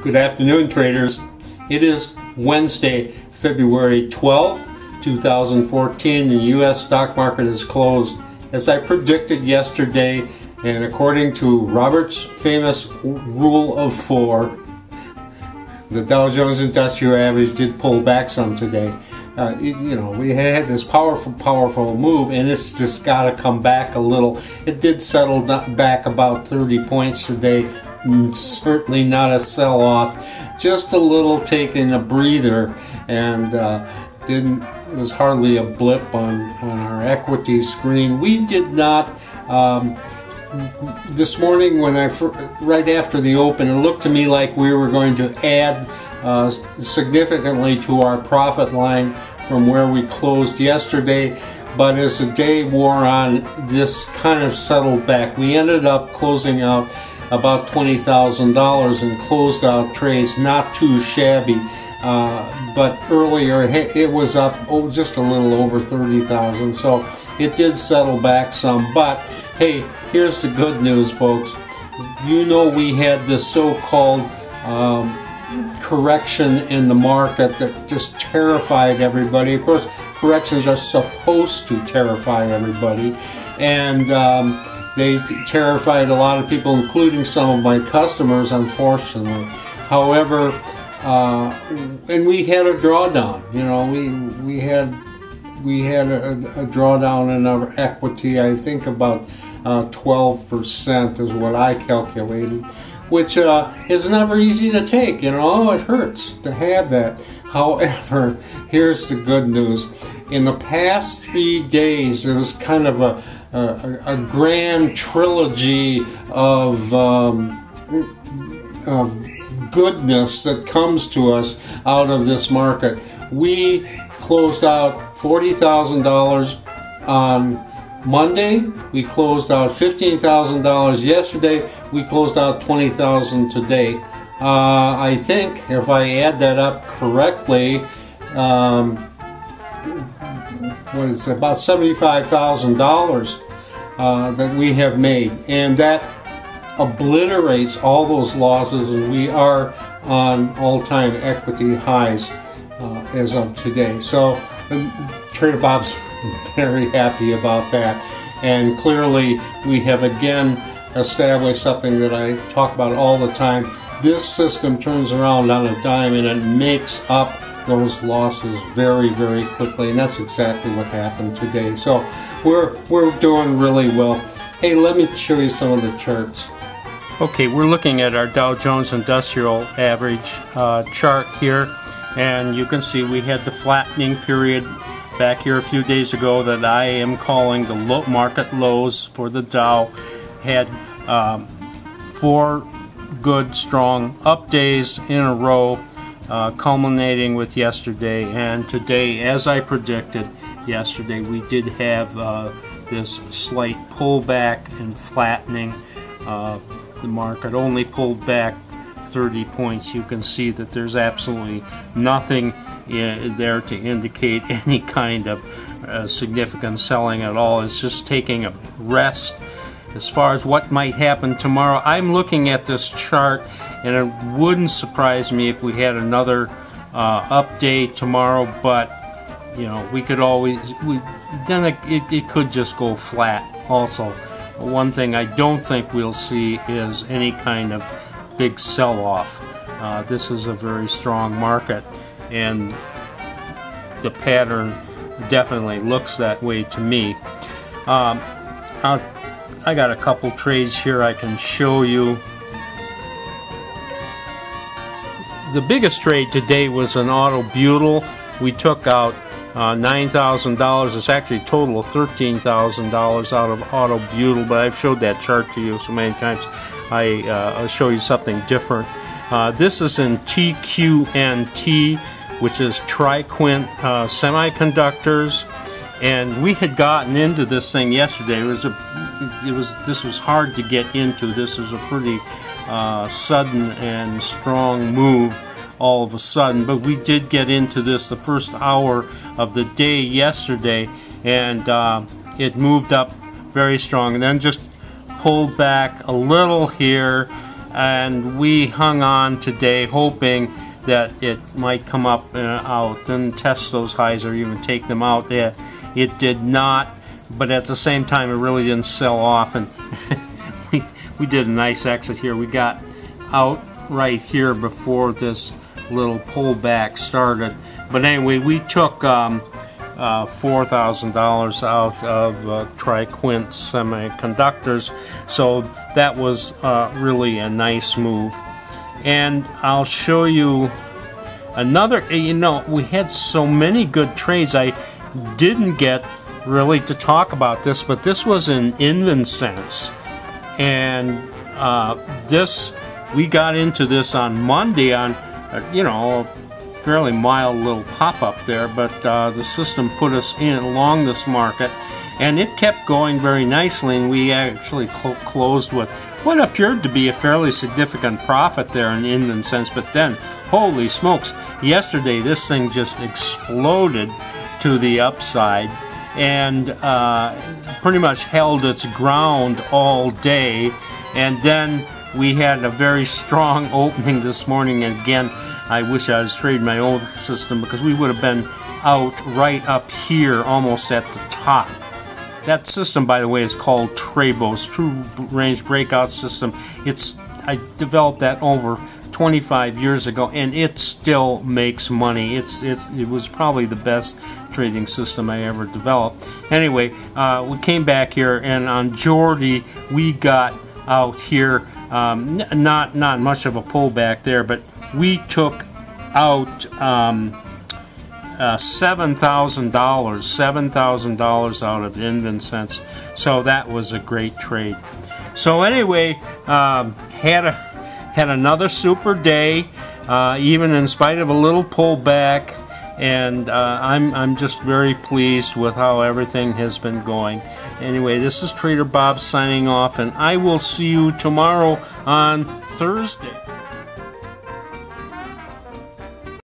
Good afternoon, traders. It is Wednesday, February 12th, 2014, and the U.S. stock market is closed as I predicted yesterday, and according to Robert's famous rule of 4, the Dow Jones Industrial Average did pull back some today. We had this powerful move, and it's just got to come back a little. It did settle back about 30 points today. Certainly not a sell-off, just a little taking a breather, and was hardly a blip on our equity screen. We did not. This morning, right after the open, it looked to me like we were going to add significantly to our profit line from where we closed yesterday, but as the day wore on, this kind of settled back. We ended up closing out about $20,000 and closed out trades, not too shabby, but earlier it was up just a little over 30,000, so it did settle back some. But hey, here's the good news, folks. We had this so-called correction in the market that just terrified everybody. Of course, corrections are supposed to terrify everybody, and they terrified a lot of people, including some of my customers, unfortunately. However, and we had a drawdown. We had a drawdown in our equity. I think about 12% is what I calculated, which is never easy to take. It hurts to have that. However, here's the good news. In the past 3 days, there was kind of a grand trilogy of goodness that comes to us out of this market. We closed out $40,000 on Monday. We closed out $15,000 yesterday. We closed out $20,000 today. I think if I add that up correctly, about $75,000 that we have made, and that obliterates all those losses, and we are on all-time equity highs as of today. So Trader Bob's very happy about that, and clearly we have again established something that I talk about all the time. This system turns around on a dime, and it makes up those losses very, very quickly, and that's exactly what happened today. So we're doing really well. Hey, let me show you some of the charts. Okay, we're looking at our Dow Jones Industrial Average chart here, and you can see we had the flattening period back here a few days ago that I am calling the low market lows for the Dow. Had 4 good, strong up days in a row, culminating with yesterday, and today, as I predicted yesterday, we did have this slight pullback and flattening. The market only pulled back 30 points. You can see that there's absolutely nothing there to indicate any kind of significant selling at all. It's just taking a rest. As far as what might happen tomorrow, I'm looking at this chart, and it wouldn't surprise me if we had another update tomorrow, but we could always, it could just go flat also. One thing I don't think we'll see is any kind of big sell-off. This is a very strong market, and the pattern definitely looks that way to me. I got a couple trades here I can show you. The biggest trade today was an Autobutyl. We took out $9,000. It's actually a total of $13,000 out of Autobutyl, but I've showed that chart to you so many times I'll show you something different. This is in TQNT, which is TriQuint Semiconductors, and we had gotten into this thing yesterday. This was hard to get into. This is a pretty sudden and strong move all of a sudden, but we did get into this the first hour of the day yesterday, and it moved up very strong and then just pulled back a little here and we hung on today hoping that it might come up out and test those highs or even take them out. It did not, but at the same time it really didn't sell off, and we did a nice exit here. We got out right here before this little pullback started. But anyway, we took $4,000 out of Triquint Semiconductors, so that was really a nice move. And I'll show you another. You know, we had so many good trades. I didn't get really to talk about this, but this was in InvenSense, and this, we got into this on Monday on you know, a fairly mild little pop-up there, but the system put us in along this market, and it kept going very nicely, and we actually closed with what appeared to be a fairly significant profit there in InvenSense. But then, holy smokes, yesterday this thing just exploded to the upside and pretty much held its ground all day, and then we had a very strong opening this morning. And again, I wish I was trading my old system, because we would have been out right up here almost at the top. That system, by the way, is called Trabos, True Range Breakout System. I developed that over 25 years ago, and it still makes money. It was probably the best trading system I ever developed. Anyway, we came back here, and on Jordy we got out here. Not much of a pullback there, but we took out $7,000 out of InvenSense, so that was a great trade. So anyway, had another super day, even in spite of a little pullback, and I'm just very pleased with how everything has been going. Anyway, this is Trader Bob signing off, and I will see you tomorrow on Thursday.